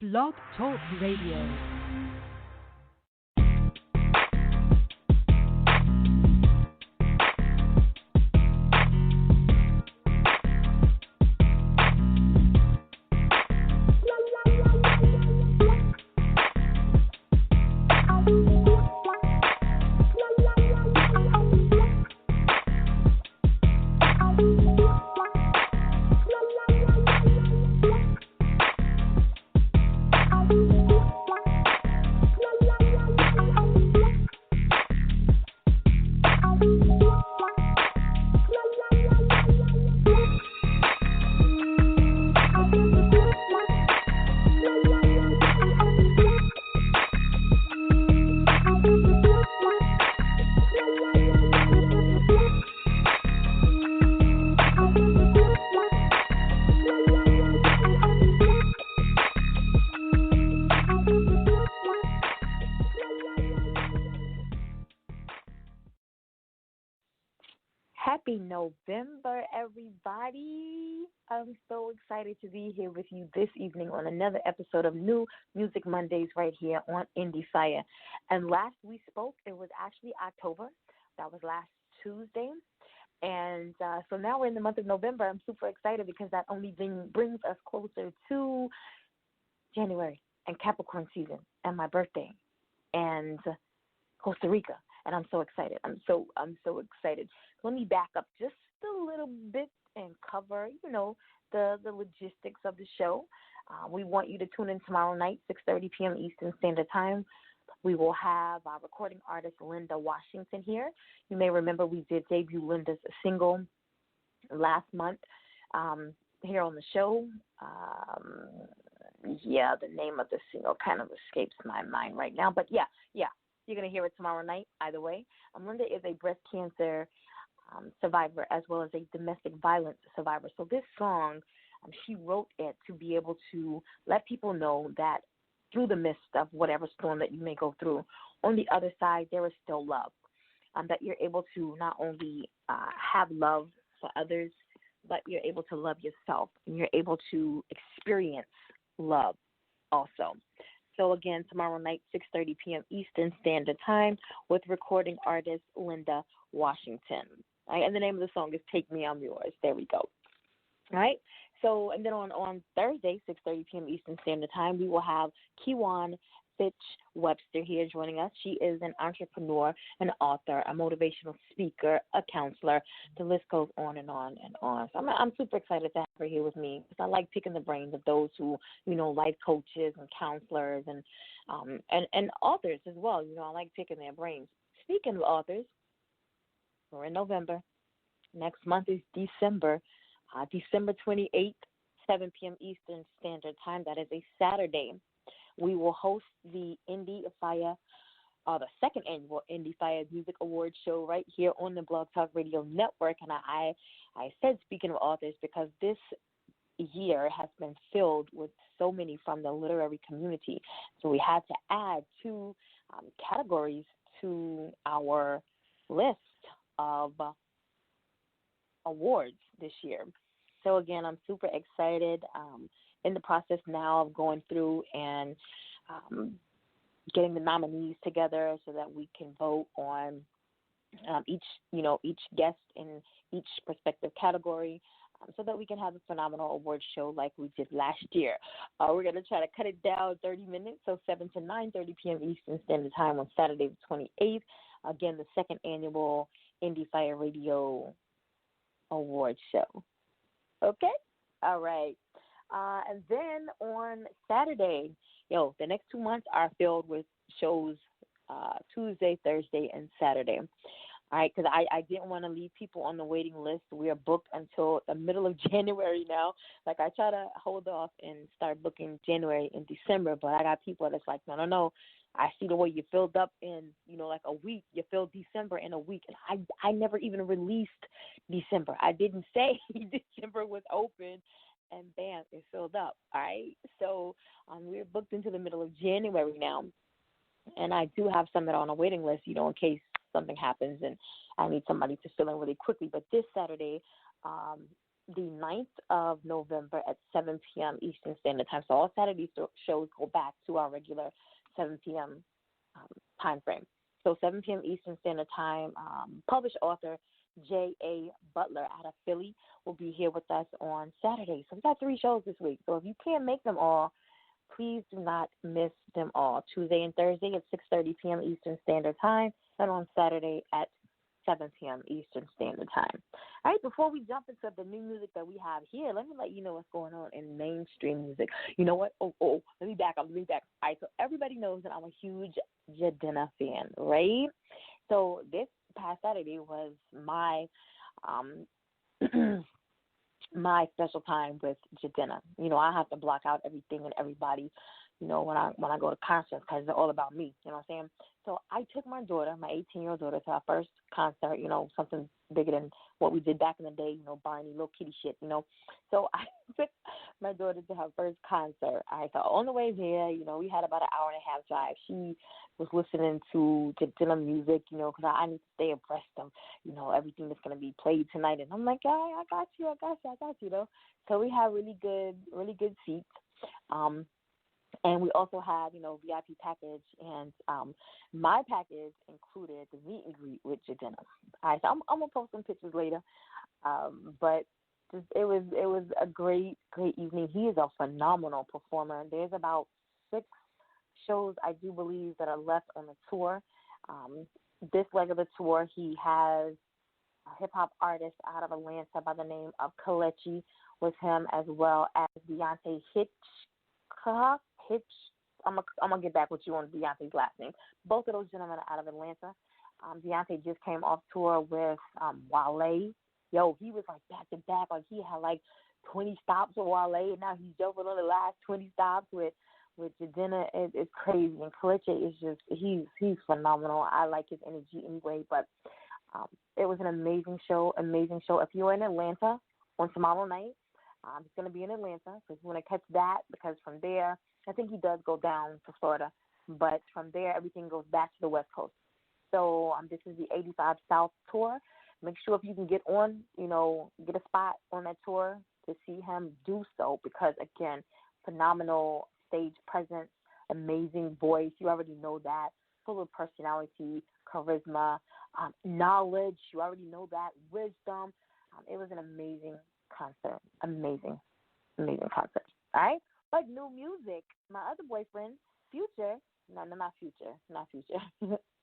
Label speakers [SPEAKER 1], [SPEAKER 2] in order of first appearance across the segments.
[SPEAKER 1] Blog Talk Radio. Happy November, everybody. I'm so excited to be here with you this evening on another episode of New Music Mondays right here on Endie Fiya. And last we spoke, it was actually October. That was last Tuesday. And so now we're in the month of November. I'm super excited because that only brings us closer to January and Capricorn season and my birthday and Costa Rica. And I'm so excited. I'm so excited. Let me back up just a little bit and cover, the logistics of the show. We want you to tune in tomorrow night, 6:30 p.m. Eastern Standard Time. We will have our recording artist, Linda Washington, here. You may remember we did debut Linda's single last month here on the show. The name of the single kind of escapes my mind right now. But yeah. You're going to hear it tomorrow night, either way. Linda is a breast cancer survivor as well as a domestic violence survivor. So this song, she wrote it to be able to let people know that through the midst of whatever storm that you may go through, on the other side, there is still love. That you're able to not only have love for others, but you're able to love yourself, and you're able to experience love also. So, again, tomorrow night, 6:30 p.m. Eastern Standard Time with recording artist Linda Washington. Right? And the name of the song is Take Me, I'm Yours. There we go. All right? So, and then on Thursday, 6:30 p.m. Eastern Standard Time, we will have Kiwan Fitch Webster here joining us. She is an entrepreneur, an author, a motivational speaker, a counselor. The list goes on and on and on. So I'm super excited to have her here with me because I like picking the brains of those who, life coaches and counselors and authors as well. I like picking their brains. Speaking of authors, we're in November. Next month is December, December 28th, 7 p.m. Eastern Standard Time. That is a Saturday. We will host the Endie Fiya, the second annual Endie Fiya Music Awards show right here on the Blog Talk Radio Network. And I said speaking of authors because this year has been filled with so many from the literary community. So we had to add two categories to our list of awards this year. So, again, I'm super excited. In the process now of going through and getting the nominees together so that we can vote on each guest in each respective category so that we can have a phenomenal award show like we did last year. We're going to try to cut it down 30 minutes, so 7 to 9:30 p.m. Eastern Standard Time on Saturday the 28th. Again, the second annual Endie Fiya Radio Award show. Okay? All right. And then on Saturday, the next 2 months are filled with shows Tuesday, Thursday, and Saturday. All right, because I didn't want to leave people on the waiting list. We are booked until the middle of January now. Like, I try to hold off and start booking January and December, but I got people that's like, no. I see the way you filled up in, like a week. You filled December in a week. And I never even released December. I didn't say December was open. And bam, it filled up, all right? So we're booked into the middle of January now, and I do have some that are on a waiting list, in case something happens and I need somebody to fill in really quickly. But this Saturday, the 9th of November at 7 p.m. Eastern Standard Time. So all Saturday shows go back to our regular 7 p.m. Time frame. So 7 p.m. Eastern Standard Time, published author J.A. Butler out of Philly will be here with us on Saturday. So we've got 3 shows this week. So if you can't make them all, please do not miss them all. Tuesday and Thursday at 6:30 p.m. Eastern Standard Time, and on Saturday at 7 p.m. Eastern Standard Time. All right, before we jump into the new music that we have here, let me let you know what's going on in mainstream music. You know what? Let me back up. All right, so everybody knows that I'm a huge Jadena fan, right? So this past Saturday was my my special time with Jadena. You know, I have to block out everything and everybody, you know, when I go to concerts because they're all about me. You know what I'm saying? So I took my daughter, my 18-year-old daughter, to our first concert, you know, something bigger than what we did back in the day, you know, Barney, little kitty shit, you know. So I took my daughter to her first concert. So on the way there, you know, we had about an hour and a half drive. She was listening to Jadena music, you know, because I need to stay abreast of, you know, everything that's going to be played tonight. And I'm like, I got you, you know. So we had really good seats. And we also had, you know, VIP package, and my package included the meet and greet with Jadena. All right, so I'm gonna post some pictures later, but it was a great evening. He is a phenomenal performer. There's about 6 shows, I do believe, that are left on the tour. This leg of the tour, he has a hip hop artist out of Atlanta by the name of Kalechi with him, as well as Beyonce Hitchcock. I'm gonna get back with you on Beyonce's last name. Both of those gentlemen are out of Atlanta. Beyonce just came off tour with Wale. Yo, he was like back to back. Like he had like 20 stops with Wale, and now he's jumping on the last 20 stops with Jadena. It's crazy. And Kalechi is just he's phenomenal. I like his energy anyway. But it was an amazing show. If you're in Atlanta on tomorrow night, it's going to be in Atlanta, so if you want to catch that, because from there, I think he does go down to Florida, but from there, everything goes back to the West Coast. So this is the 85 South tour. Make sure if you can get on, you know, get a spot on that tour to see him, do so, because, again, phenomenal stage presence, amazing voice. You already know that. Full of personality, charisma, knowledge. You already know that. Wisdom. It was an amazing concert. Amazing concert. All right? But new music. My other boyfriend, Future. No, not Future.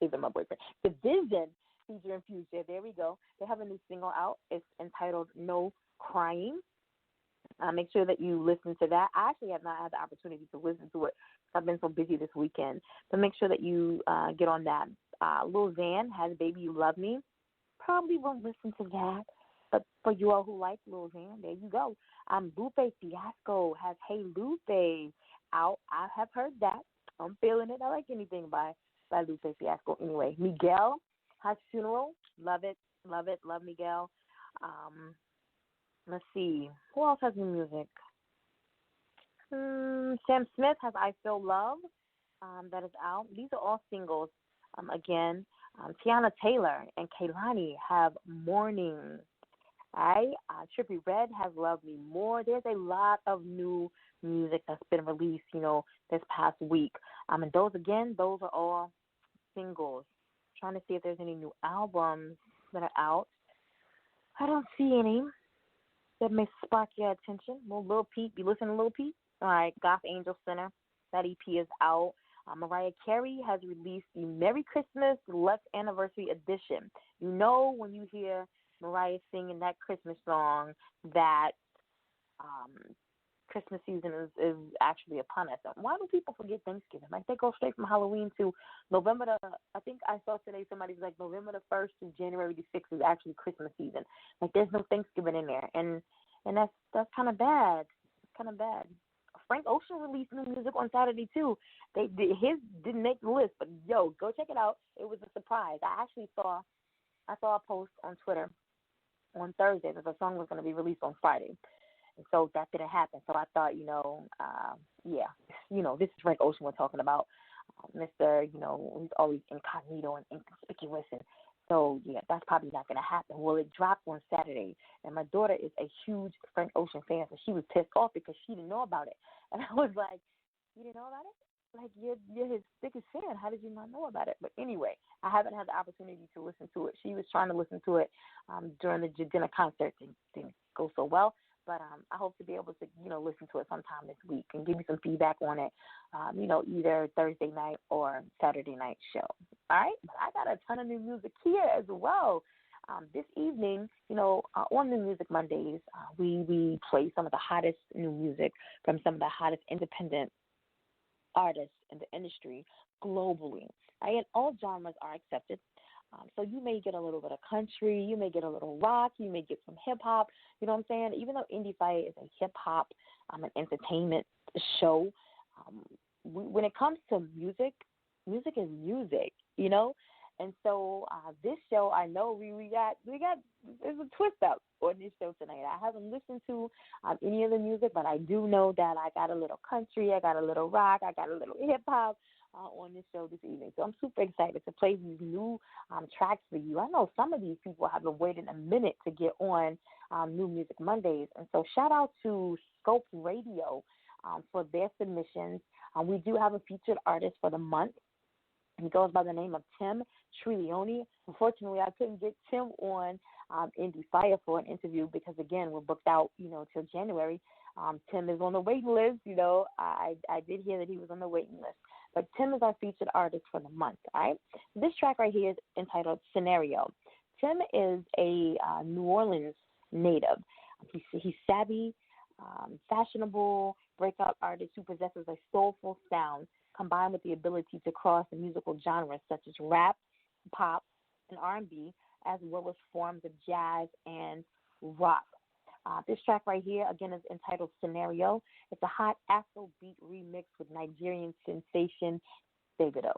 [SPEAKER 1] Even my boyfriend. The Vision featuring Future. There we go. They have a new single out. It's entitled No Crying. Make sure that you listen to that. I actually have not had the opportunity to listen to it. I've been so busy this weekend. But make sure that you get on that. Lil Xan has Baby You Love Me. Probably won't listen to that. But for you all who like Lil Xan, there you go. Lupe Fiasco has Hey Lupe out. I have heard that. I'm feeling it. I like anything by Lupe Fiasco anyway. Miguel has Funeral. Love it. Love Miguel. Let's see. Who else has new music? Sam Smith has I Feel Love. That is out. These are all singles. Again, Tiana Taylor and Kehlani have Morning. Right? Trippie Redd has Love Me More. There's a lot of new music that's been released, you know, this past week. And those are all singles. Trying to see if there's any new albums that are out. I don't see any that may spark your attention. Well, Lil Peep, you listen to Lil Peep? All right, Goth Angel Center. That EP is out. Mariah Carey has released the Merry Christmas Lux Anniversary Edition. You know when you hear Mariah singing that Christmas song that Christmas season is actually upon us. Why do people forget Thanksgiving? Like, they go straight from Halloween to November I think I saw today somebody was like November the 1st to January the 6th is actually Christmas season. Like, there's no Thanksgiving in there. And that's kind of bad. Frank Ocean released new music on Saturday, too. His didn't make the list, but, yo, go check it out. It was a surprise. I saw a post on Twitter on Thursday that the song was going to be released on Friday. And so that didn't happen. So I thought, this is Frank Ocean we're talking about. Mr., he's always incognito and inconspicuous and So, yeah, that's probably not going to happen. Well, it dropped on Saturday, and my daughter is a huge Frank Ocean fan, so she was pissed off because she didn't know about it. And I was like, you didn't know about it? Like, you're his biggest fan. How did you not know about it? But anyway, I haven't had the opportunity to listen to it. She was trying to listen to it during the Jadena concert. Didn't go so well. But I hope to be able to, listen to it sometime this week and give you some feedback on it, either Thursday night or Saturday night show. All right? But I got a ton of new music here as well. This evening, on New Music Mondays, we play some of the hottest new music from some of the hottest independent artists in the industry globally. Right? And all genres are accepted. So you may get a little bit of country, you may get a little rock, you may get some hip-hop, you know what I'm saying? Even though Endie Fiya is a hip-hop an entertainment show, when it comes to music, music is music, And so this show, I know we got there's a twist up on this show tonight. I haven't listened to any of the music, but I do know that I got a little country, I got a little rock, I got a little hip-hop on this show this evening. So I'm super excited to play these new tracks for you. I know some of these people have been waiting a minute to get on New Music Mondays. And so shout out to Scope Radio for their submissions. We do have a featured artist for the month. He goes by the name of Tim Trilioni. Unfortunately, I couldn't get Tim on Endie Fiya for an interview because, again, we're booked out, till January. Tim is on the waiting list. I did hear that he was on the waiting list. But Tim is our featured artist for the month, all right? This track right here is entitled Scenario. Tim is a New Orleans native. He's savvy, fashionable breakout artist who possesses a soulful sound combined with the ability to cross the musical genres such as rap, pop, and R&B, as well as forms of jazz and rock. This track right here, again, is entitled Scenario. It's a hot Afrobeat remix with Nigerian sensation Davido.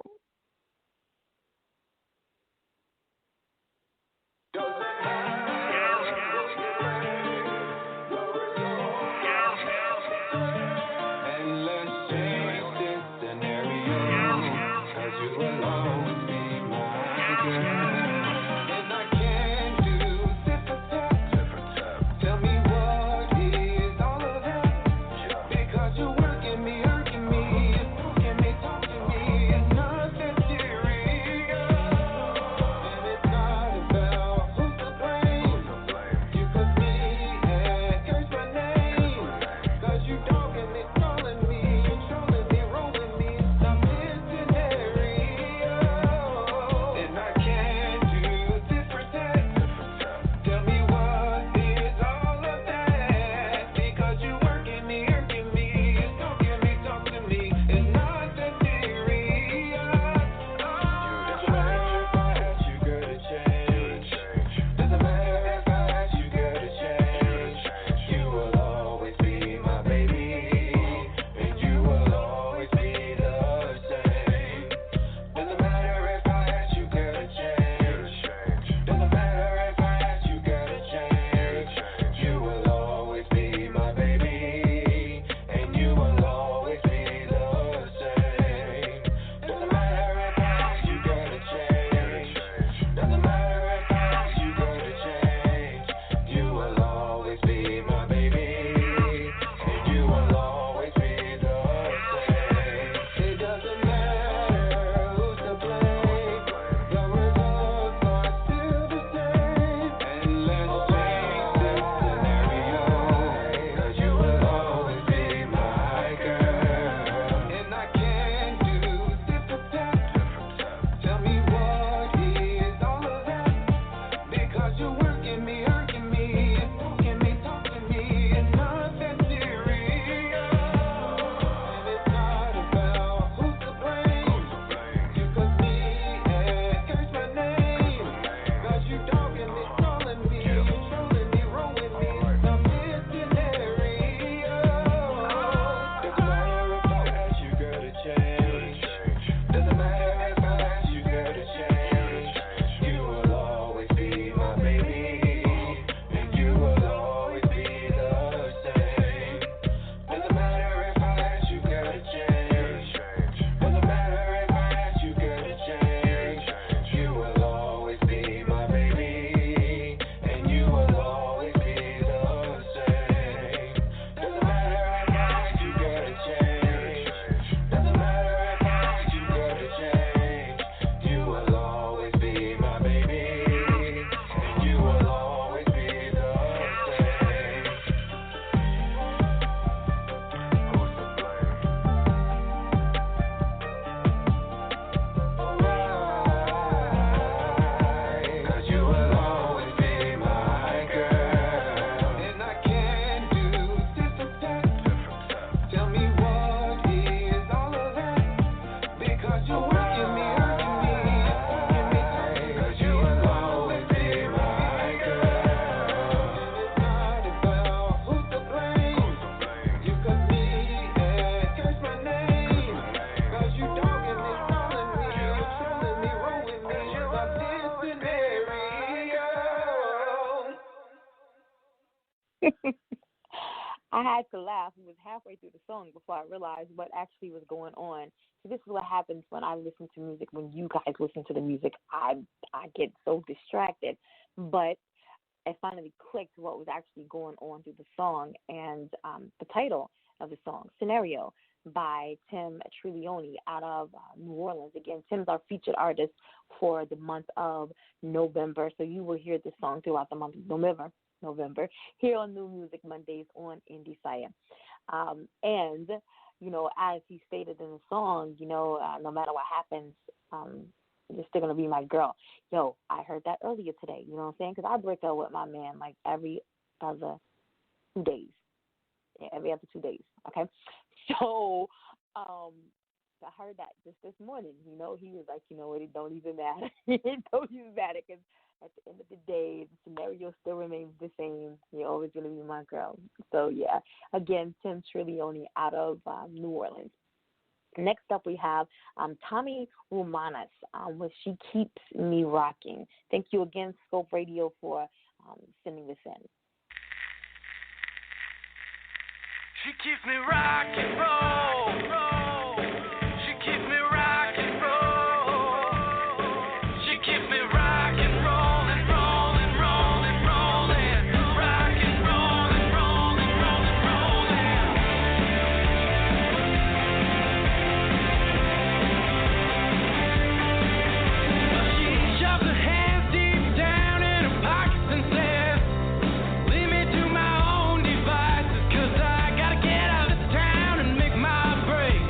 [SPEAKER 1] I had to laugh. It was halfway through the song before I realized what actually was going on. So this is what happens when I listen to music. When you guys listen to the music, I get so distracted. But I finally clicked what was actually going on through the song, and the title of the song, Scenario, by Tim Trilioni out of New Orleans. Again, Tim's our featured artist for the month of November, so you will hear this song throughout the month of November here on New Music Mondays on Endie Fiya. And, you know, as he stated in the song, you know, no matter what happens, you're still going to be my girl. Yo, I heard that earlier today, you know what I'm saying? Because I break up with my man like every other 2 days. Yeah, every other 2 days, okay? So I heard that just this morning. You know, he was like, you know what, it don't even matter. It don't even matter because at the end of the day, the scenario still remains the same. You're always going to be my girl. So, yeah, again, Tim Trilioni out of New Orleans. Next up, we have Tommy Roumanas with She Keeps Me Rocking. Thank you again, Scope Radio, for sending this in.
[SPEAKER 2] She keeps me rock and roll, roll. She keeps me rock and roll. She keeps me rock and roll and roll and roll and rollin'. Rock and roll and roll and roll and rollin'. She shoves her hands deep down in her pockets and says, leave me to my own devices, 'cause I gotta get out of this town and make my break.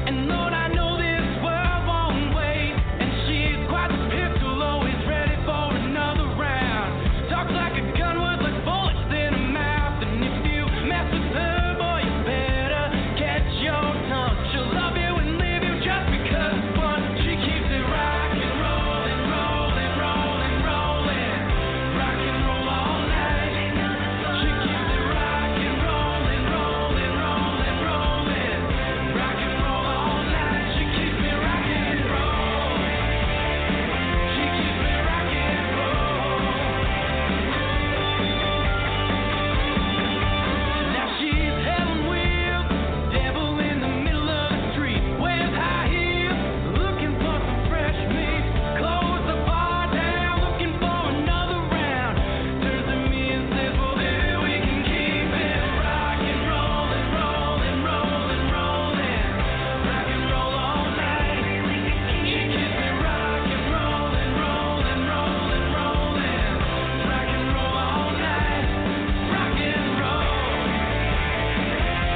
[SPEAKER 2] And Lord, I know this world won't wait. And she's quite the pistol, always ready for another round. Talks like a gun with like bullets in her mouth. And if you mess with her, boy, you better catch your tongue. She'll love you and leave you just because it's fun. She keeps it rockin', rollin', rollin', rollin', rollin'. Rock and roll all night. She keeps it rockin', rollin', rollin', rollin', rollin'. Rock and roll all night. She keeps me rock and roll. She keeps me rock and roll. Now she's Helen Wheels, devil in the middle of the street. Wears high heels, looking for some fresh meat. Close the bar down, looking for another round. Turns to me and says, well, baby, we can keep it rockin', rollin', rollin', rollin', rollin'. Rock and roll all night. She keeps me rockin', rollin', rollin', rollin', rollin'. Rock and roll all night. Rock and roll.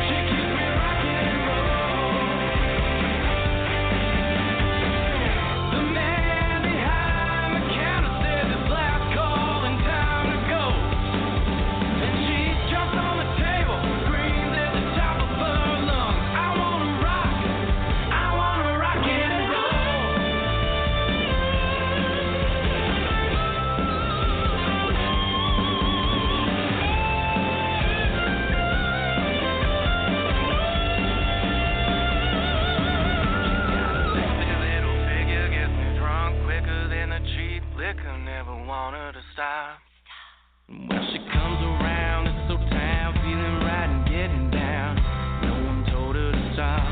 [SPEAKER 2] She keeps me rock and roll. The man behind the counter said this last call and time to go. And she jumps on the table, screams at the top of her lungs. I wanna rock and roll. Sexy little figure gets me drunk quicker than a cheap liquor. Never want her to stop. When she comes around, it's so time, feeling right and getting down. No one told her to stop.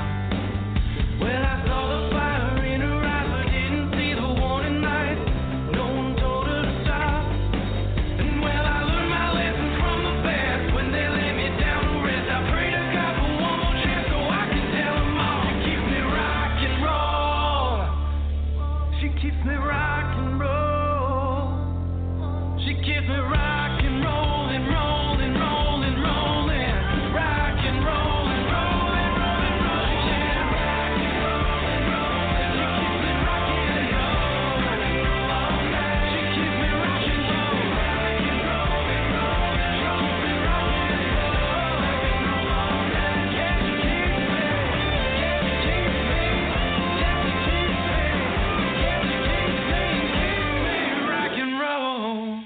[SPEAKER 2] Well, I saw the fire in her eyes, but didn't see the warning lights. No one told her to stop. And well, I learned my lessons from the best. When they lay me down to rest, I pray to God for one more chance so I can tell them all. She keeps me rock and roll. She keeps me rock and roll. She keeps me rock and rollin', rollin', rollin', rollin'. Rock and rollin', rollin', rollin', rollin'. Rock and rollin', rollin'. She keeps me rockin' and roll all night. She keeps me rockin' and roll. Rock and rollin', rollin', rollin', rollin'. Rock and roll all night. Yeah, she keeps me. Yeah, she keeps me. Yeah, she keeps me. Yeah, she keeps me rock and roll.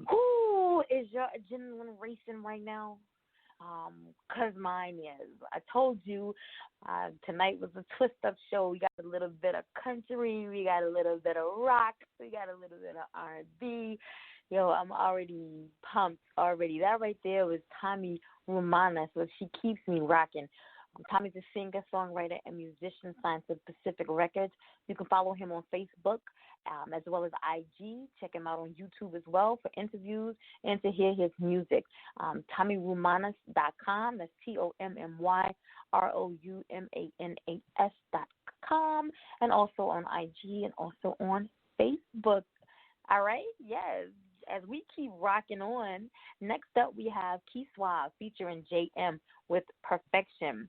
[SPEAKER 1] Who is your adrenaline racing right now? 'Cause mine is. I told you tonight was a twist-up show. We got a little bit of country. We got a little bit of rock. We got a little bit of R&B. Yo, I'm already pumped already. That right there was Tommy Roumanas, so she keeps me rocking. Tommy's a singer, songwriter, and musician signed to Pacific Records. You can follow him on Facebook as well as IG. Check him out on YouTube as well for interviews and to hear his music. TommyRoumanas.com. That's TommyRoumanas.com. And also on IG and also on Facebook. All right? Yes. As we keep rocking on, next up we have Suave featuring JM with Perfection.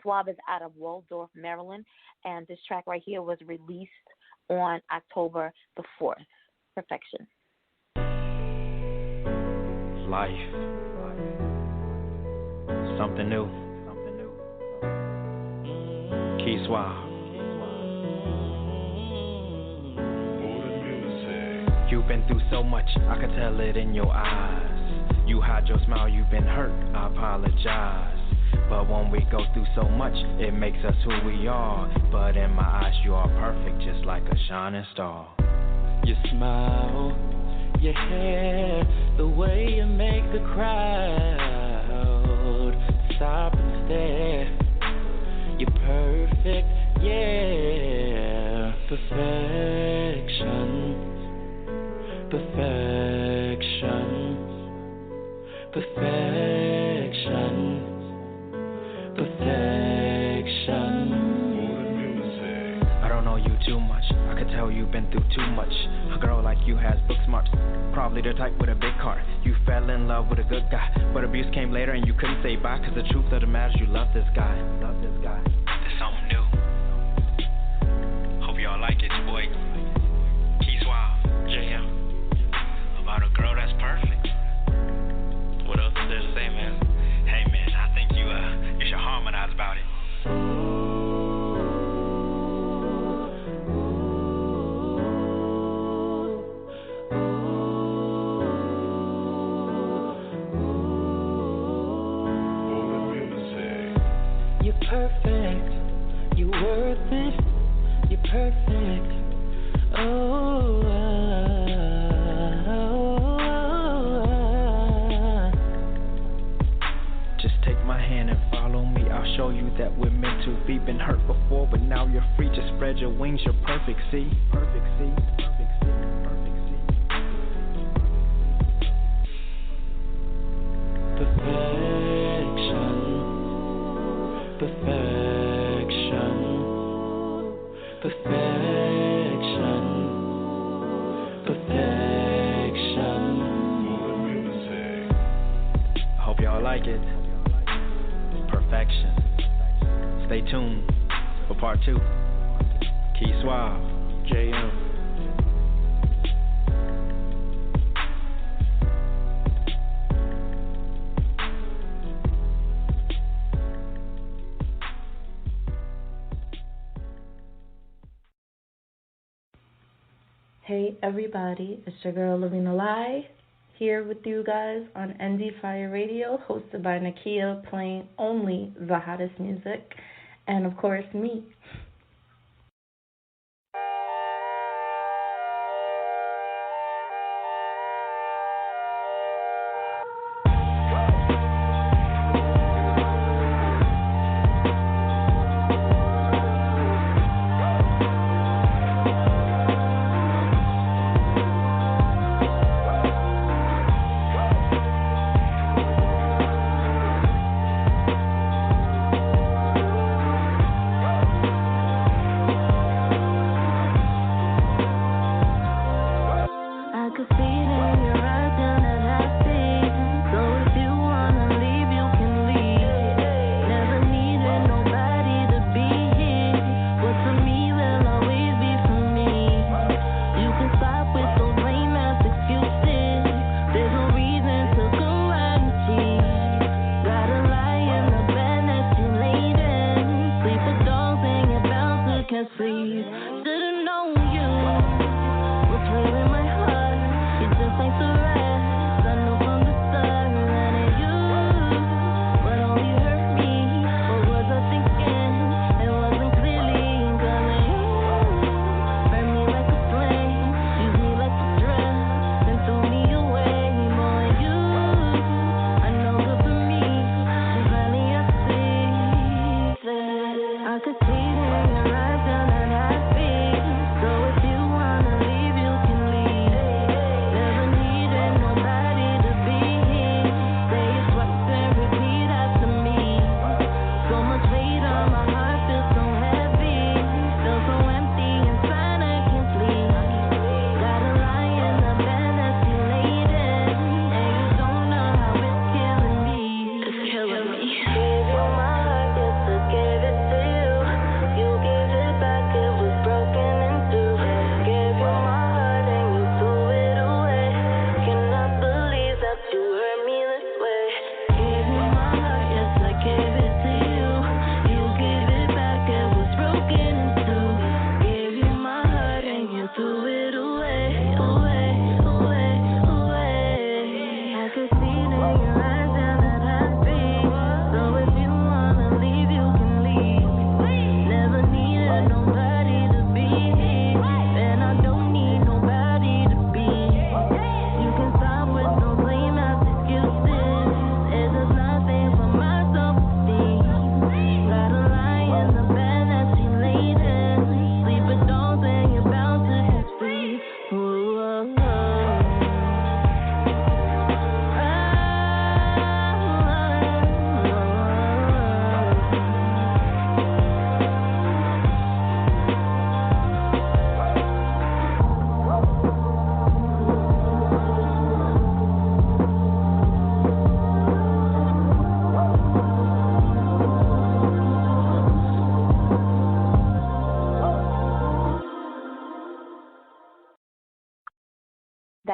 [SPEAKER 1] Suave is out of Waldorf, Maryland, and this track right here was released on October the 4th. Perfection.
[SPEAKER 3] Life. Something new. Suave. You've been through so much, I could tell it in your eyes. You hide your smile, you've been hurt, I apologize. But when we go through so much, it makes us who we are. But in my eyes, you are perfect, just like a shining star.
[SPEAKER 2] Your smile, your hair, the way you make the crowd stop and stare. You're perfect, yeah. Perfection, perfection, perfection. Perfection.
[SPEAKER 3] I don't know you too much. I could tell you've been through too much. A girl like you has book smarts, probably the type with a big heart. You fell in love with a good guy, but abuse came later and you couldn't say bye. Cause the truth of the matter is you love this guy. There's something new. Hope y'all like it, boy. Suave, JM. About a girl that's perfect. What else is there to say, man? Hey, man, I think you should harmonize about it.
[SPEAKER 2] You're perfect, you're worth it, you're perfect.
[SPEAKER 3] Just take my hand and follow me. I'll show you that we're meant to be. Been hurt before, but now you're free. Just spread your wings, you're perfect, see? Perfect, see? Perfect, see? Perfect, see?
[SPEAKER 2] Perfection, perfection, perfection, perfection.
[SPEAKER 3] I hope y'all like it. Perfection. Stay tuned for part 2. Suave, JM.
[SPEAKER 4] Hey everybody, it's your girl Levina here with you guys on Endie Fiya Radio, hosted by Nakia, playing only the hottest music, and of course me.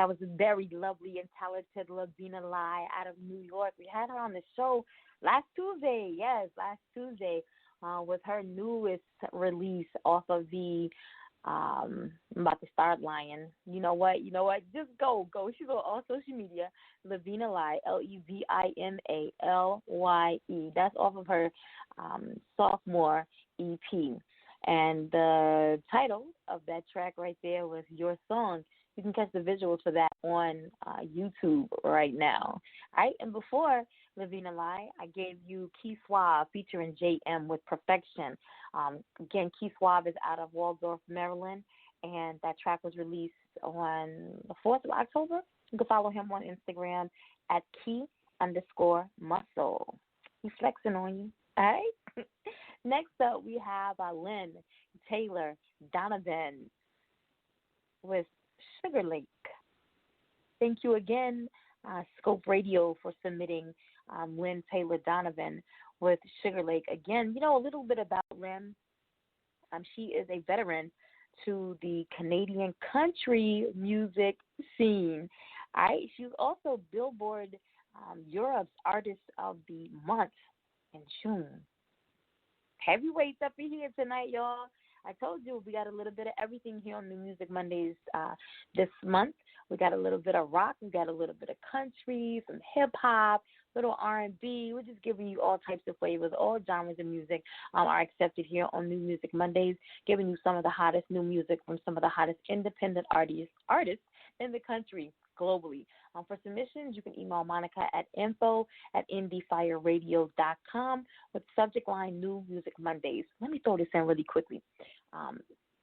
[SPEAKER 1] That was a very lovely and talented Levina out of New York. We had her on the show last Tuesday. Yes, last Tuesday with her newest release off of the I'm about to start lying. You know what? Just go. She's on all social media. Levina, Levinalye. That's off of her sophomore EP. And the title of that track right there was Your Song. You can catch the visuals for that on YouTube right now. All right, and before Levina, I gave you Suave featuring JM with Perfection. Again, Suave is out of Waldorf, Maryland, and that track was released on the 4th of October. You can follow him on Instagram at key_muscle. He's flexing on you. All right. Next up, we have Lynne, Taylor, Donovan with Sugar Lake. Thank you again, Scope Radio, for submitting Lynne, Taylor, Donovan with Sugar Lake. Again, a little bit about Lynne. She is a veteran to the Canadian country music scene. All right, she's also Billboard Europe's Artist of the Month in June. Heavyweights up in here tonight, y'all. I told you we got a little bit of everything here on New Music Mondays this month. We got a little bit of rock, we got a little bit of country, some hip-hop, little R&B. We're just giving you all types of flavors. All genres of music are accepted here on New Music Mondays, giving you some of the hottest new music from some of the hottest independent artists in the country globally. For submissions, you can email Monica at info@indiefireradio.com with subject line New Music Mondays. Let me throw this in really quickly.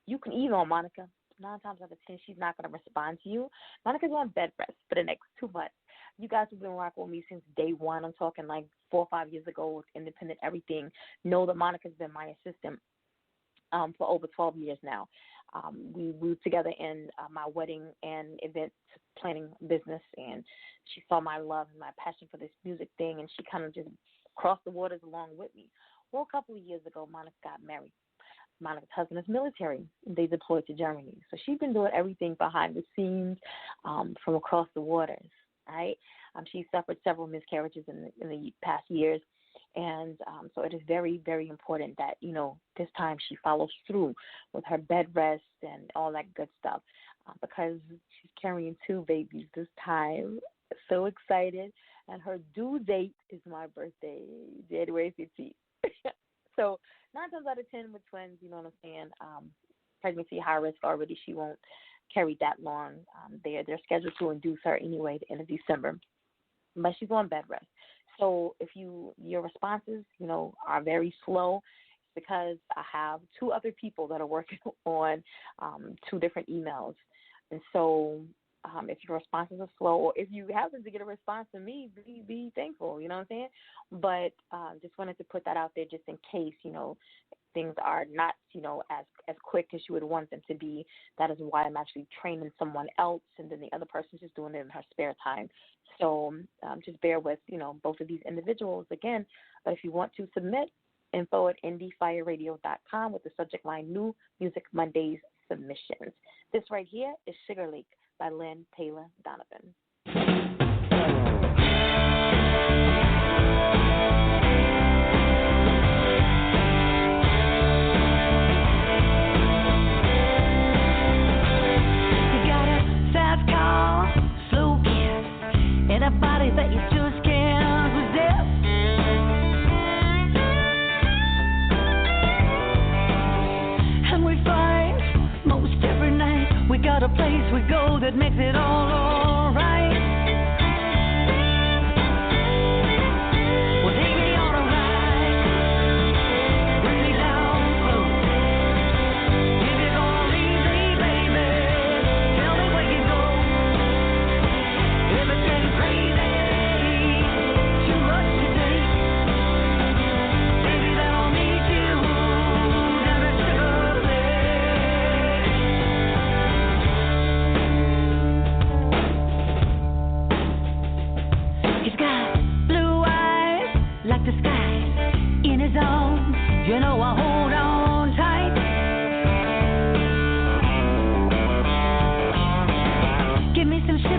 [SPEAKER 1] You can email Monica. 9 times out of 10, she's not going to respond to you. Monica's on bed rest for the next 2 months. You guys have been rocking with me since day one. I'm talking like 4 or 5 years ago with independent everything. Know that Monica's been my assistant for over 12 years now. We were together in my wedding and event planning business, and she saw my love and my passion for this music thing, and she kind of just crossed the waters along with me. Well, a couple of years ago, Monica got married. Monica's husband is military. They deployed to Germany. So she's been doing everything behind the scenes from across the waters, right? She suffered several miscarriages in the past years. And so it is very, very important that, this time she follows through with her bed rest and all that good stuff because she's carrying 2 babies this time. So excited. And her due date is my birthday, January 15th. So 9 times out of 10 with twins, you know what I'm saying, pregnancy high risk already. She won't carry that long. They're scheduled to induce her anyway at the end of December. But she's on bed rest. So if your responses, are very slow, it's because I have 2 other people that are working on 2 different emails. And so if your responses are slow, or if you happen to get a response from me, be thankful, you know what I'm saying? But just wanted to put that out there just in case, things are not, as quick as you would want them to be. That is why I'm actually training someone else, and then the other person's just doing it in her spare time. So just bear with, both of these individuals again. But if you want to submit, info@indiefireradio.com with the subject line New Music Mondays submissions. This right here is Sugar Lake by Lynne, Taylor, Donovan.
[SPEAKER 5] In a body that you just can't resist. And we find most every night we got a place we go that makes it all alright. Well, take me on a ride, bring me down slow. If you're gonna leave me, baby, tell me where you go. If it's getting crazy, too much to take, baby, then I'll meet you down at Sugar Lake. He's got blue eyes like the sky in his arms. I hold on tight. Give me some sugar.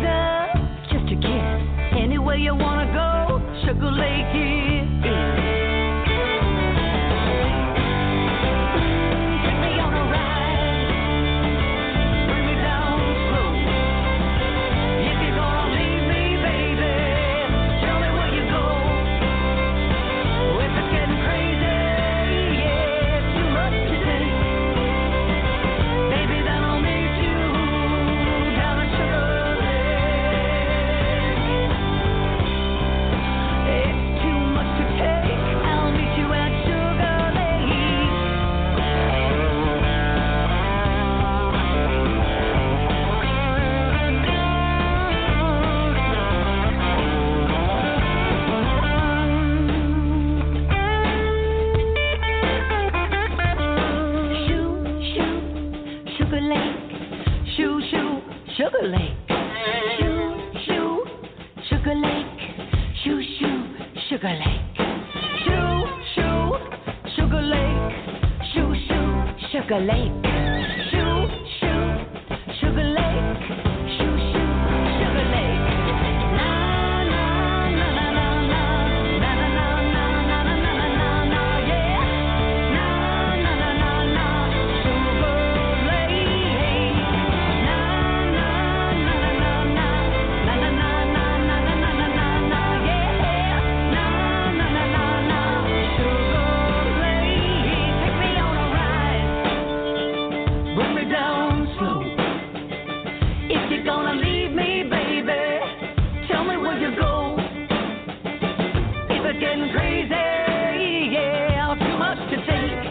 [SPEAKER 5] Sugar Lake. Shoo, shoo, Sugar Lake. Shoo, shoo, Sugar Lake. Na, na, na, na, na, na. Na, na, na, na, na, na, na, na, na, yeah. Na, na, na, na, na. Sugar Lake. Na, na, na, na, na, na. Na, na, na, na, na, na, na, na, na, na, yeah. Na, na, na, na, na. Sugar Lake. Take me on a ride. Bring me down slow. If you're gonna leave me, baby, tell me where you go. If it's getting crazy, yeah, too much to take,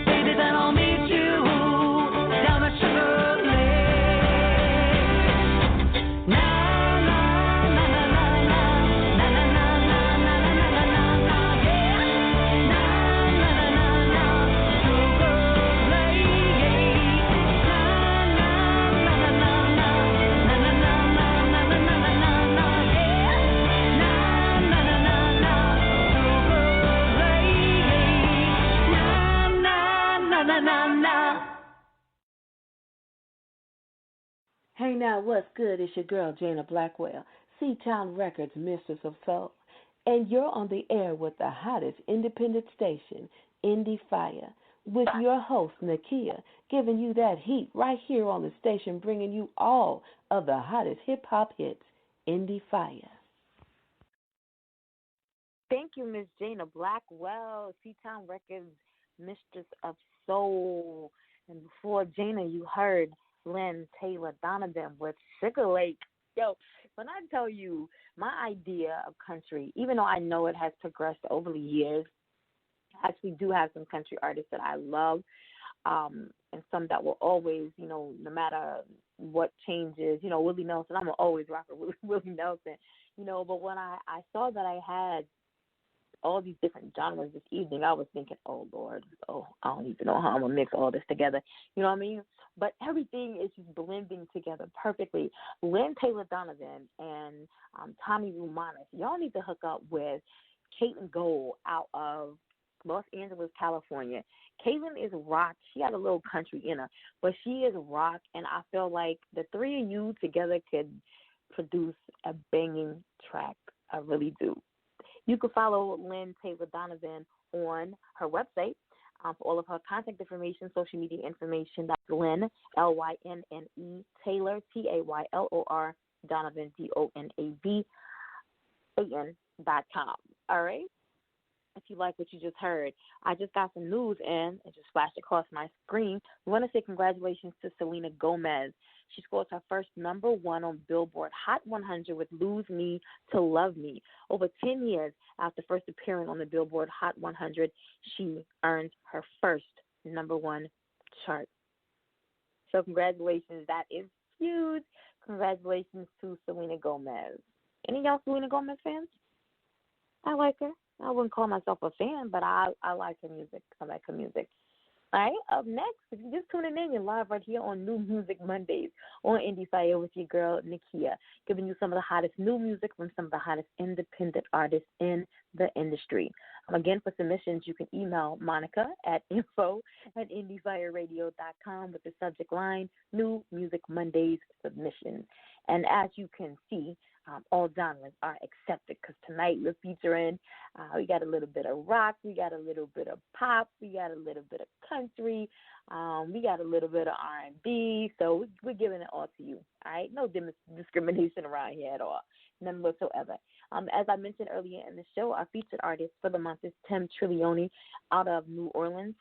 [SPEAKER 5] baby, then I'll meet you down at Sugar Lake. Na na na na na na na na na na na na na na na, yeah. Na na na na na, Sugar Lake. Na na na na na na na na na na na na na na, yeah. Na na na na na, Sugar Lake. Na na na na na na.
[SPEAKER 6] Hey now, what's good? It's your girl, Jana Blackwell, C-Town Records, Mistress of Soul. And you're on the air with the hottest independent station, Endie Fiya, with your host, Nakia, giving you that heat right here on the station, bringing you all of the hottest hip-hop hits, Endie Fiya.
[SPEAKER 1] Thank you, Miss Jana Blackwell, C-Town Records, Mistress of Soul. And before Jana, you heard Lynne, Taylor, Donovan with Sugar Lake. Yo, when I tell you my idea of country, even though I know it has progressed over the years, I actually do have some country artists that I love, and some that will always, no matter what changes, Willie Nelson, I'm going to always rock with Willie Nelson, but when I saw that I had all these different genres this evening, I was thinking, oh, Lord, I don't even know how I'm going to mix all this together. You know what I mean? But everything is just blending together perfectly. Lynne, Taylor, Donovan, and Tommy Roumanas, y'all need to hook up with Caitlin Gold out of Los Angeles, California. Caitlin is rock. She got a little country in her, but she is rock, and I feel like the three of you together could produce a banging track. I really do. You can follow Lynne Taylor Donovan on her website for all of her contact information, social media information. That's Lynne, Lynnne, Taylor, Taylor, Donovan, DONAVAN.com. All right? If you like what you just heard, I just got some news in. It just flashed across my screen. We want to say congratulations to Selena Gomez. She scores her first #1 on Billboard Hot 100 with Lose Me to Love Me. Over 10 years after first appearing on the Billboard Hot 100, she earned her first #1 chart. So congratulations. That is huge. Congratulations to Selena Gomez. Any of y'all Selena Gomez fans? I like her. I wouldn't call myself a fan, but I like her music. I like her music. All right, up next, if you're just tuning in, you're live right here on New Music Mondays on Endie Fiya with your girl, Nakia, giving you some of the hottest new music from some of the hottest independent artists in the industry. Again, for submissions, you can email Monica at info@indiefireradio.com with the subject line, New Music Mondays submissions. And as you can see, all genres are accepted because tonight we're featuring, we got a little bit of rock, we got a little bit of pop, we got a little bit of country, we got a little bit of R&B, so we're giving it all to you, all right? No discrimination around here at all, none whatsoever. As I mentioned earlier in the show, our featured artist for the month is Tim Trilioni out of New Orleans.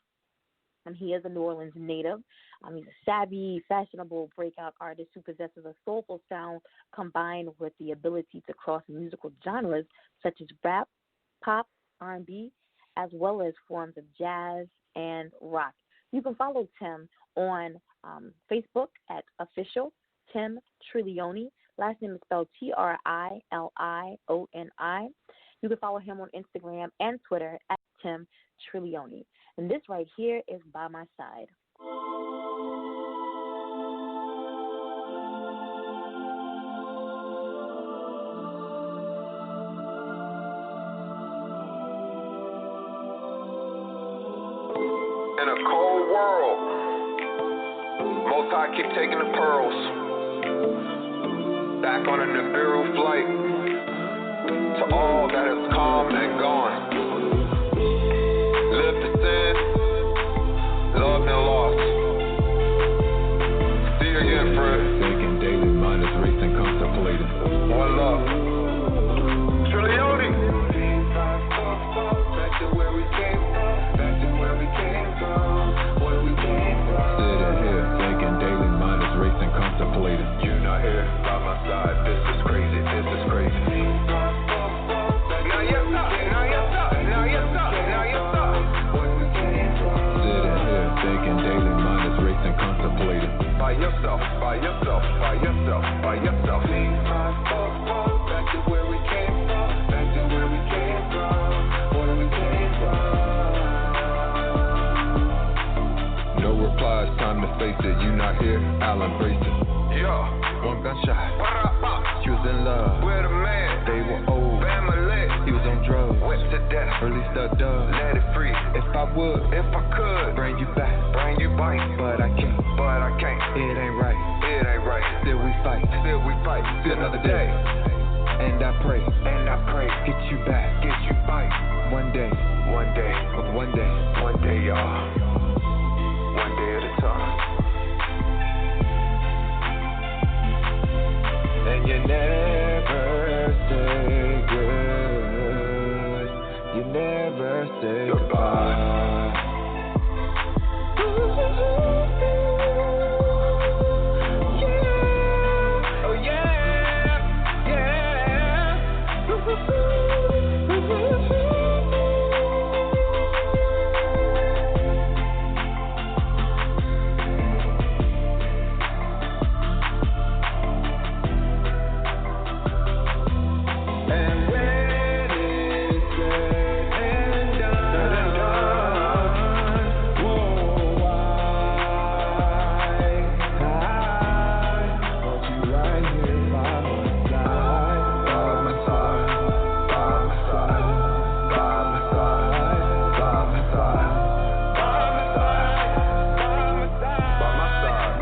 [SPEAKER 1] He is a New Orleans native. He's a savvy, fashionable breakout artist who possesses a soulful sound combined with the ability to cross musical genres such as rap, pop, R&B, as well as forms of jazz and rock. You can follow Tim on Facebook at official Tim Trilioni. Last name is spelled Trilioni. You can follow him on Instagram and Twitter at Tim Trilioni. And this right here is By My Side.
[SPEAKER 7] In a cold world. Most High keep taking the pearls. Back on a Nibiru flight. To all that has come and gone. Lived to sin, loved and lost. See you again, Fred.
[SPEAKER 8] Thinking daily, mind is racing, contemplating.
[SPEAKER 7] One love. Trilioni.
[SPEAKER 8] Back to where we came from. Back to where we came from. Where we came from. Sitting here, thinking daily, mind is racing, contemplating.
[SPEAKER 7] You're not here by my side. This is crazy. This is crazy. Now you're stuck. Now you're stuck. Now you're stuck. Now you're stuck.
[SPEAKER 8] Sitting here, thinking daily, mind is racing, contemplating.
[SPEAKER 7] By yourself. By yourself. By yourself. By yourself.
[SPEAKER 8] Back to where we came from. Back to where we came from. Where we came from. No replies, time to face it. You not here, I'll embrace it.
[SPEAKER 7] Yeah.
[SPEAKER 8] One gunshot. She was in love.
[SPEAKER 7] We're the man.
[SPEAKER 8] They were old.
[SPEAKER 7] Family.
[SPEAKER 8] He was on drugs.
[SPEAKER 7] Whipped to death.
[SPEAKER 8] Released the dove.
[SPEAKER 7] Let it free.
[SPEAKER 8] If I would,
[SPEAKER 7] If I could.
[SPEAKER 8] bring you back.
[SPEAKER 7] Bring you back.
[SPEAKER 8] But I can't.
[SPEAKER 7] But I can't.
[SPEAKER 8] It ain't right.
[SPEAKER 7] It ain't right.
[SPEAKER 8] Still we fight.
[SPEAKER 7] Still we fight.
[SPEAKER 8] Still another day. And I pray.
[SPEAKER 7] And I pray.
[SPEAKER 8] Get you back.
[SPEAKER 7] Get you back.
[SPEAKER 8] One day.
[SPEAKER 7] One day.
[SPEAKER 8] One day.
[SPEAKER 7] One day, y'all. One day at a time.
[SPEAKER 8] And you never say good. You never say goodbye.
[SPEAKER 7] Oh yeah, yeah.
[SPEAKER 8] And when it's said and done, whoa, I want you right here by my side, by my side, by my side, by my side, by my side,
[SPEAKER 7] By my side. By my side.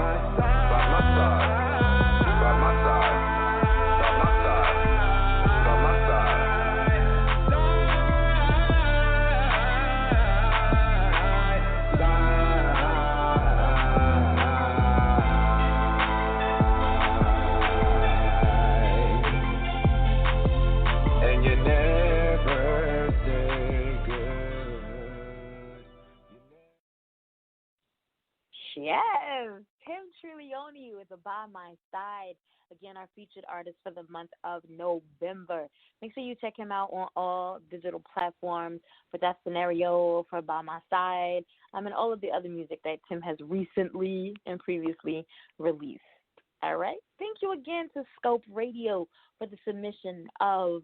[SPEAKER 7] By my side. By my side.
[SPEAKER 8] and you never say good.
[SPEAKER 1] Yes, Tim Trilioni with the By My Side. Again, our featured artist for the month of November. Make sure you check him out on all digital platforms for that scenario, for By My Side, and all of the other music that Tim has recently and previously released. All right. Thank you again to Scope Radio for the submission of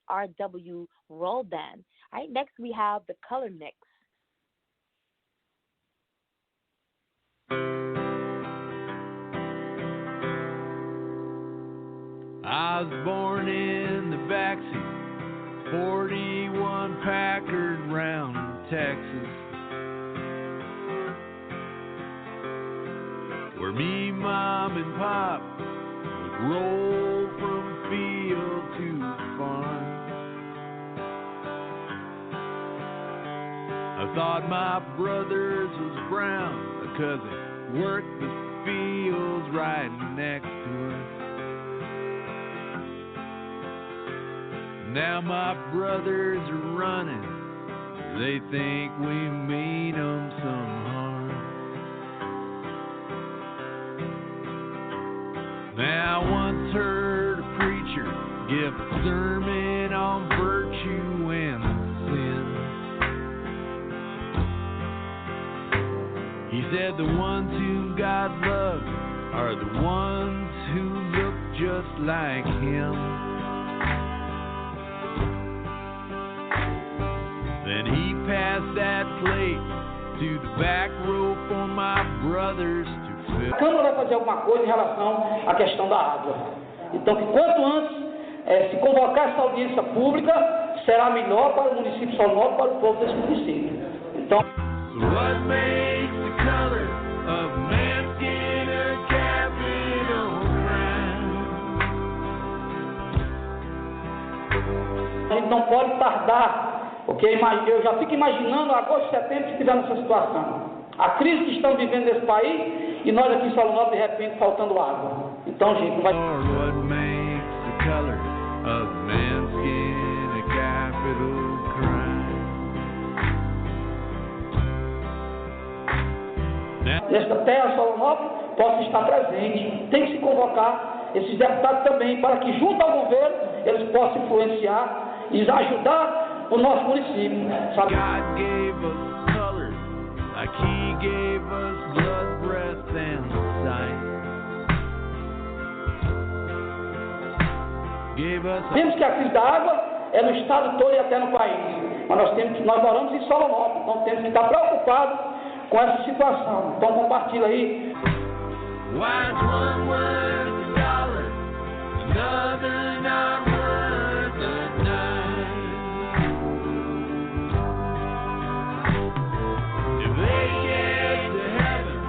[SPEAKER 1] RW Roldan. All right. Next, we have the Color Mix.
[SPEAKER 9] I was born in the backseat, 41 Packard round Texas, where me, mom, and pop would roll from field to farm. I thought my brothers was brown because they worked the fields right next to us. Now my brothers are running, they think we mean them some harm. Now I once heard a preacher give a sermon on virtue and sin. He said the ones whom God loves are the ones who look just like Him. Then he passed that plate to the back row for my brothers to fill.
[SPEAKER 10] A Câmara vai fazer alguma coisa em relação à questão da água. Então, que quanto antes se convocar essa audiência pública, será melhor para o município sonoro, para o povo desse município. Então,
[SPEAKER 9] So what makes the
[SPEAKER 10] não pode tardar, porque eu já fico imaginando agosto, setembro, se estiver nessa situação. A crise que estamos vivendo nesse país e nós aqui em Salonópolis, de repente, faltando água. Então, gente, não vai...
[SPEAKER 9] What makes the color of man's skin a capital crime?
[SPEAKER 10] Nesta terra, Salonópolis, possa estar presente. Tem que se convocar esses deputados também, para que, junto ao governo, eles possam influenciar e ajudar o nosso município. Sabe?
[SPEAKER 9] God gave us color, like He gave us blood, breath, and sight. Gave us
[SPEAKER 10] Sabemos que a crise da água é no estado todo e até no país. Mas nós moramos em Salonópolis, então temos que estar preocupados com essa situação. Então compartilha aí.
[SPEAKER 9] Why's one worth a dollar, another not worth a dime? If they get to heaven,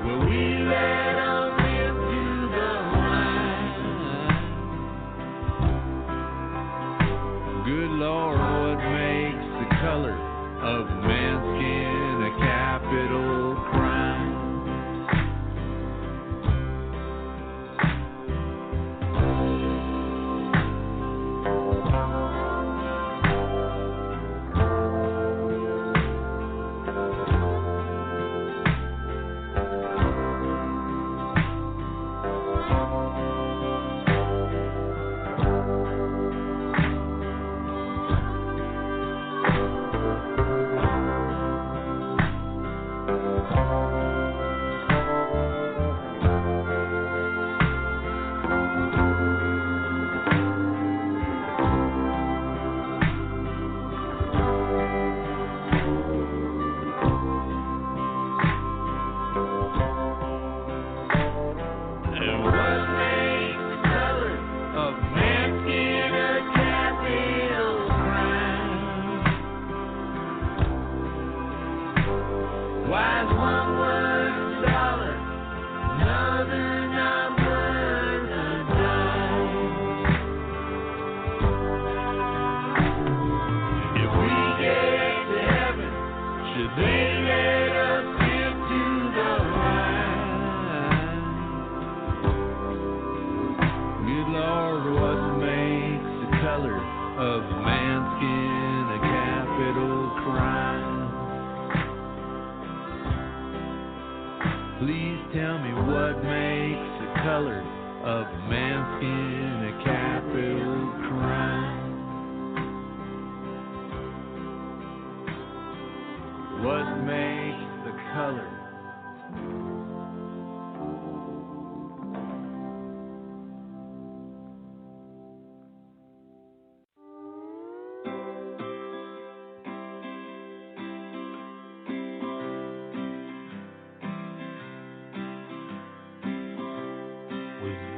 [SPEAKER 9] will we let them into the line? Good Lord, what makes the color of man's skin a capital crime?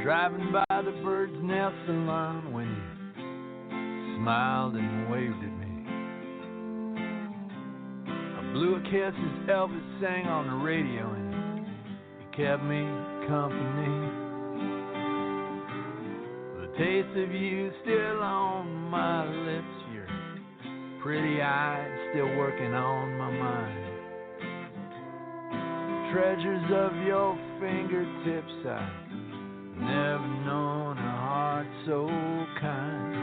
[SPEAKER 9] Driving by the bird's nest alone when you smiled and waved at me. I blew a kiss as Elvis sang on the radio and he kept me company. The taste of you still on my lips, your pretty eyes still working on my mind. Treasures of your fingertips, I've never known a heart so kind.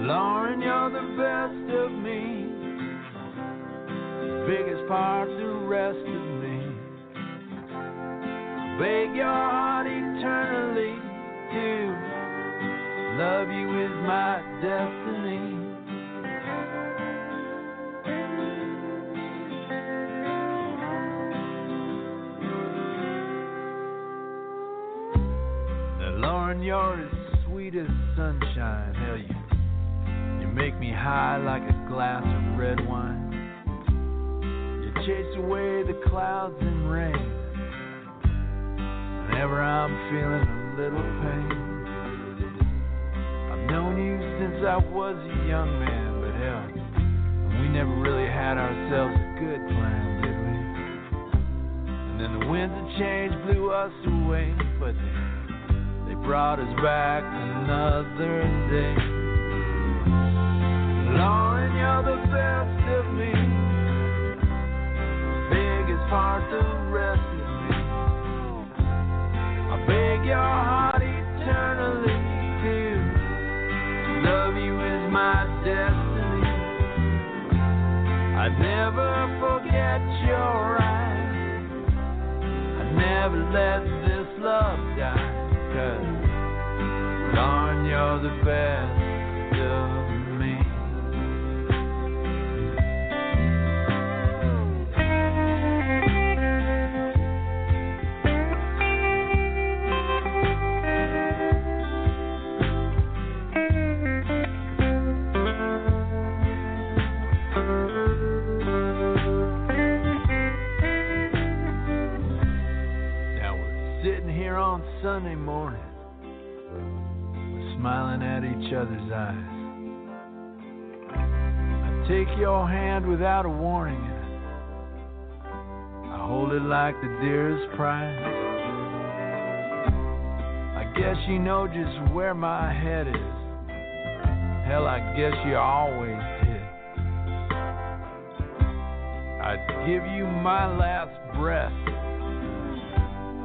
[SPEAKER 9] Lauren, you're the best of me, the biggest part the rest of me. Beg your heart eternally to love you is my destiny. You're as sweet as sunshine. Hell, you make me high like a glass of red wine. You chase away the clouds and rain whenever I'm feeling a little pain. I've known you since I was a young man, but hell, we never really had ourselves a good plan, did we? And then the winds of change blew us away, but they brought us back another day. of me, biggest part the rest of me. I beg your heart eternally, dear. To love you is my destiny. I'd never forget your eyes. I'd never let this love die. 'Cause darn, you're the best of me. Now we're sitting here on Sunday morning, smiling at each other's eyes. I take your hand without a warning, and I hold it like the dearest prize. I guess you know just where my head is. Hell, I guess you always did. I'd give you my last breath.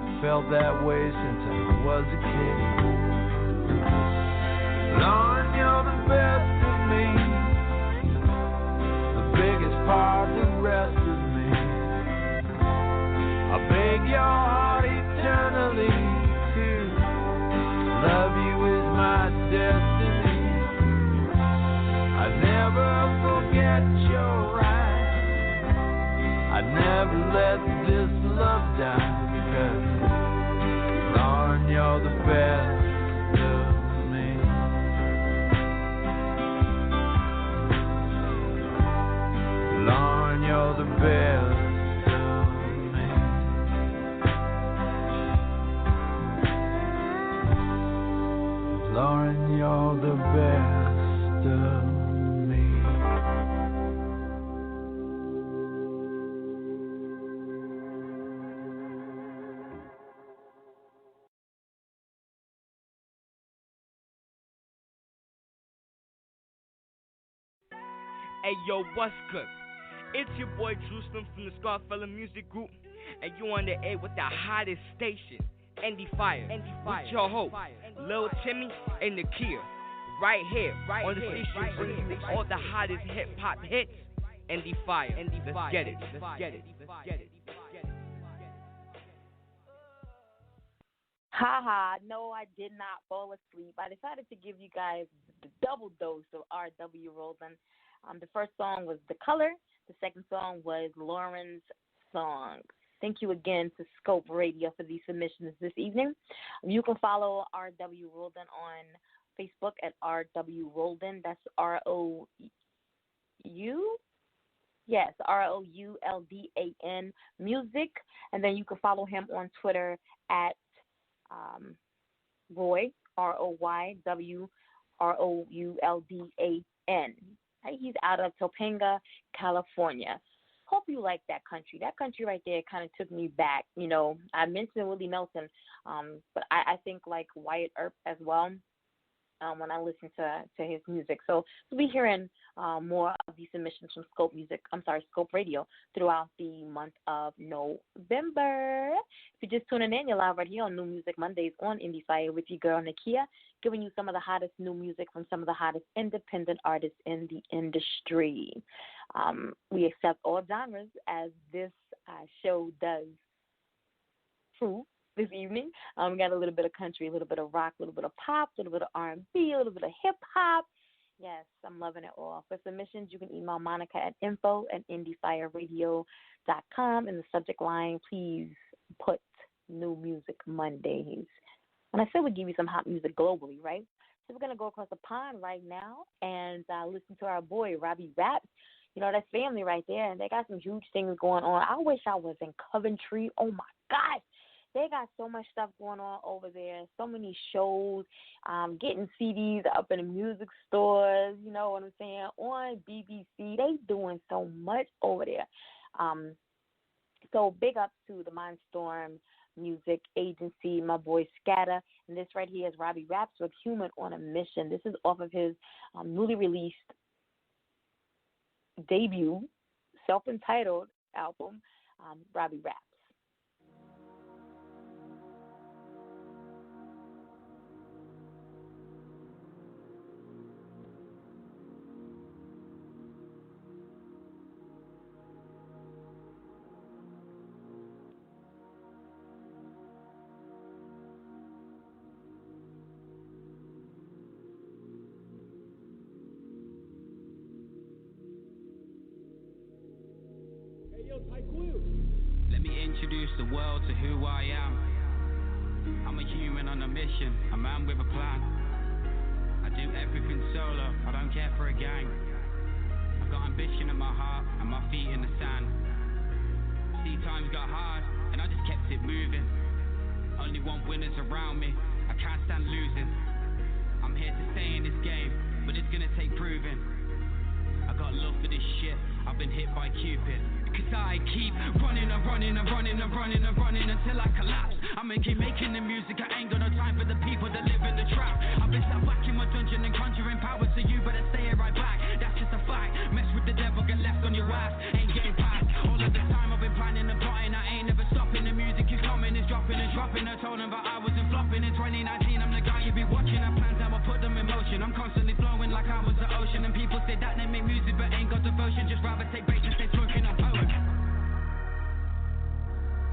[SPEAKER 9] I felt that way since I was a kid. Lord, you're the best of me, the biggest part, the rest of me. I beg your heart eternally to love you is my destiny. I'd never forget your eyes. I'd never let this love die. 'Cause Lord, you're the best of me. Lord, you're the best of me. Lord, you're the best of me.
[SPEAKER 11] Hey yo, what's good? It's your boy Jerusalem from the Scarfella Music Group, and you on the air with the hottest station, Endie Fiya, with your host, Lil Timmy and Nakia, right here on the station bringing you all the hottest hip hop hits. Endie Fiya, let's get it.
[SPEAKER 1] Haha, no, I did not fall asleep. I decided to give you guys the double dose of R.W. Roldan. The first song was The Color. The second song was Lauren's Song. Thank you again to Scope Radio for these submissions this evening. You can follow R.W. Roldan on Facebook at R.W. Roldan. That's R-O-U? Yes, ROULDAN Music. And then you can follow him on Twitter at Roy, ROYWROULDAN. He's out of Topanga, California. Hope you like that country. That country right there kind of took me back. You know, I mentioned Willie Nelson, but I think like Wyatt Earp as well when I listen to his music. So we'll be hearing more of these submissions from Scope Radio throughout the month of November. If you're just tuning in, you're live right here on New Music Mondays on Endie Fiya with your girl Nakia, giving you some of the hottest new music from some of the hottest independent artists in the industry. We accept all genres, as this show does prove this evening. We got a little bit of country, a little bit of rock, a little bit of pop, a little bit of R&B, a little bit of hip-hop. Yes, I'm loving it all. For submissions, you can email Monica at info@indiefireradio.com. In the subject line, please put New Music Mondays. And I said we'd give you some hot music globally, right? So we're going to go across the pond right now and listen to our boy, Robbie Raps. You know, that's family right there, and they got some huge things going on. I wish I was in Coventry. Oh, my gosh. They got so much stuff going on over there, so many shows, getting CDs up in the music stores, you know what I'm saying, on BBC. They doing so much over there. So big ups to the Mindstorm Music Agency, my boy Scatter. And this right here is Robbie Raps with Human on a Mission. This is off of his newly released debut self-entitled album, Robbie Raps.
[SPEAKER 12] Let me introduce the world to who I am. I'm a human on a mission, a man with a plan. I do everything solo, I don't care for a gang. I've got ambition in my heart and my feet in the sand. See, times got hard and I just kept it moving. Only want winners around me, I can't stand losing. I'm here to stay in this game, but it's gonna take proving. I got love for this shit, I've been hit by Cupid. Cause I keep running and running and running and running and running until I collapse. I'ma keep making the music, I ain't got no time for the people that live in the trap. I've been sat back in my dungeon and conjuring powers, so you better stay right back. That's just a fact, mess with the devil, get left on your ass. Ain't getting past, all of the time I've been planning and plotting, I ain't never stopping. The music is coming, it's dropping and dropping. I told them that I wasn't flopping. In 2019 I'm the guy you be watching, I plans how I put them in motion. I'm constantly flowing like I was the ocean. And people say that they make music but ain't got devotion. Just rather take bait and stay smoking on poet.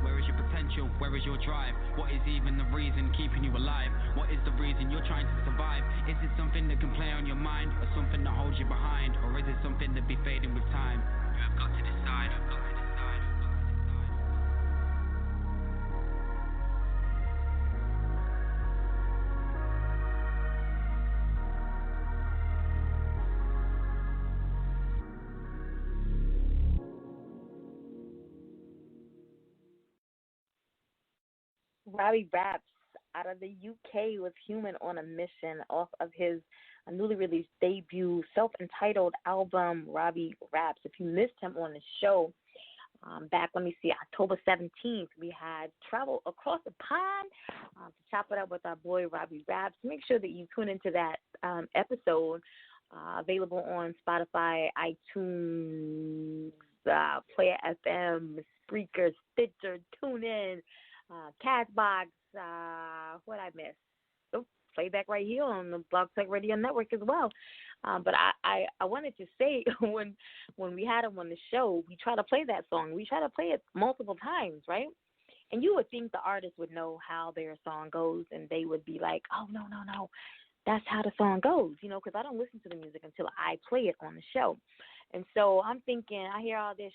[SPEAKER 12] Where is your potential? Where is your drive? What is even the reason keeping you alive? What is the reason you're trying to survive? Is it something that can play on your mind, or something that holds you behind, or is it something that be fading with time? You have got to decide.
[SPEAKER 1] Robbie Raps out of the UK with Human on a Mission off of his newly released debut self-entitled album, Robbie Raps. If you missed him on the show back, let me see, October 17th, we had Travel Across the Pond to chop it up with our boy Robbie Raps. Make sure that you tune into that episode, available on Spotify, iTunes, Player FM, Spreaker, Stitcher, TuneIn, Castbox, what I missed? Oh, playback right here on the Blog Talk Radio Network as well. But I wanted to say when we had him on the show, we try to play that song. We try to play it multiple times, right? And you would think the artist would know how their song goes, and they would be like, oh, no, that's how the song goes, because I don't listen to the music until I play it on the show. And so I'm thinking, I hear all this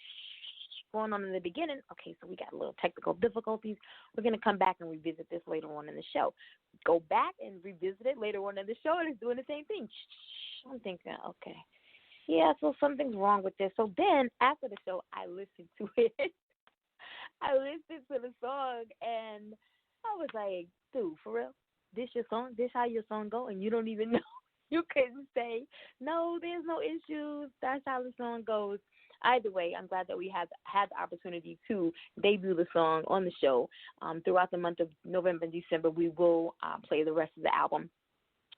[SPEAKER 1] going on in the beginning. Okay, so we got a little technical difficulties. We're going to come back and revisit this later on in the show. Go back and revisit it later on in the show, and it's doing the same thing. I'm thinking, okay, yeah, so something's wrong with this. So then after the show, I listened to it. I listened to the song, and I was like, dude, for real? This your song? This how your song go? And you don't even know? You couldn't say, no, there's no issues. That's how the song goes. Either way, I'm glad that we had the opportunity to debut the song on the show. Throughout the month of November and December, we will play the rest of the album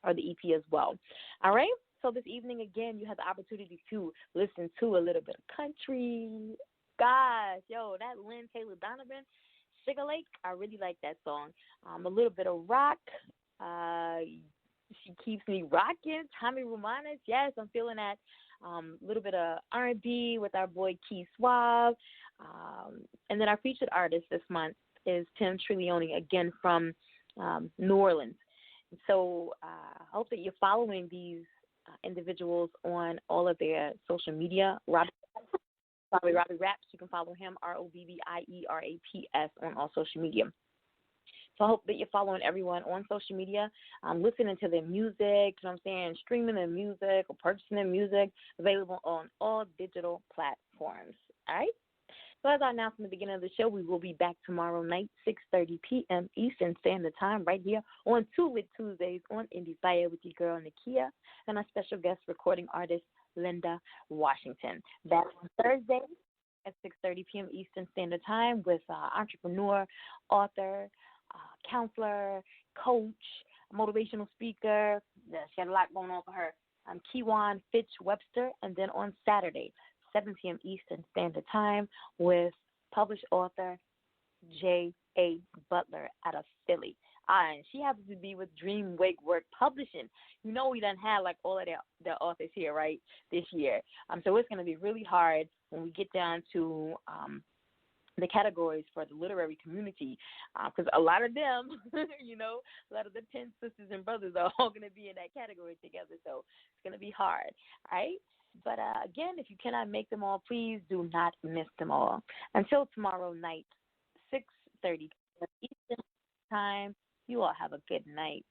[SPEAKER 1] or the EP as well. All right? So this evening, again, you have the opportunity to listen to a little bit of country. Gosh, that Lynne Taylor Donovan, Sugar Lake, I really like that song. A little bit of rock. She keeps me rocking. Tommy Roumanas, yes, I'm feeling that. A little bit of R&B with our boy Suave. And then our featured artist this month is Tim Trilioni, again from New Orleans. So I hope that you're following these individuals on all of their social media. Robbie Raps, you can follow him, ROBBIERAPS, on all social media. So I hope that you're following everyone on social media, listening to their music, you know what I'm saying, streaming their music or purchasing their music, available on all digital platforms. All right? So as I announced in the beginning of the show, we will be back tomorrow night, 6:30 p.m. Eastern Standard Time, right here on Two Lit Tuesdays on Endie Fiya with your girl Nakia and our special guest recording artist, Linda Washington. That's on Thursday at 6:30 p.m. Eastern Standard Time with entrepreneur, author, counselor, coach, motivational speaker. She had a lot going on for her. Kiwan Fitch Webster. And then on Saturday, 7 p.m. Eastern Standard Time with published author J.A. Butler out of Philly. And she happens to be with Dream Wake Work Publishing. You know we done had like all of their authors here, right, this year. So it's going to be really hard when we get down to the categories for the literary community, because a lot of them, a lot of the 10 sisters and brothers are all going to be in that category together, so it's going to be hard, all right? But again, if you cannot make them all, please do not miss them all. Until tomorrow night, 6:30 Eastern Time, you all have a good night.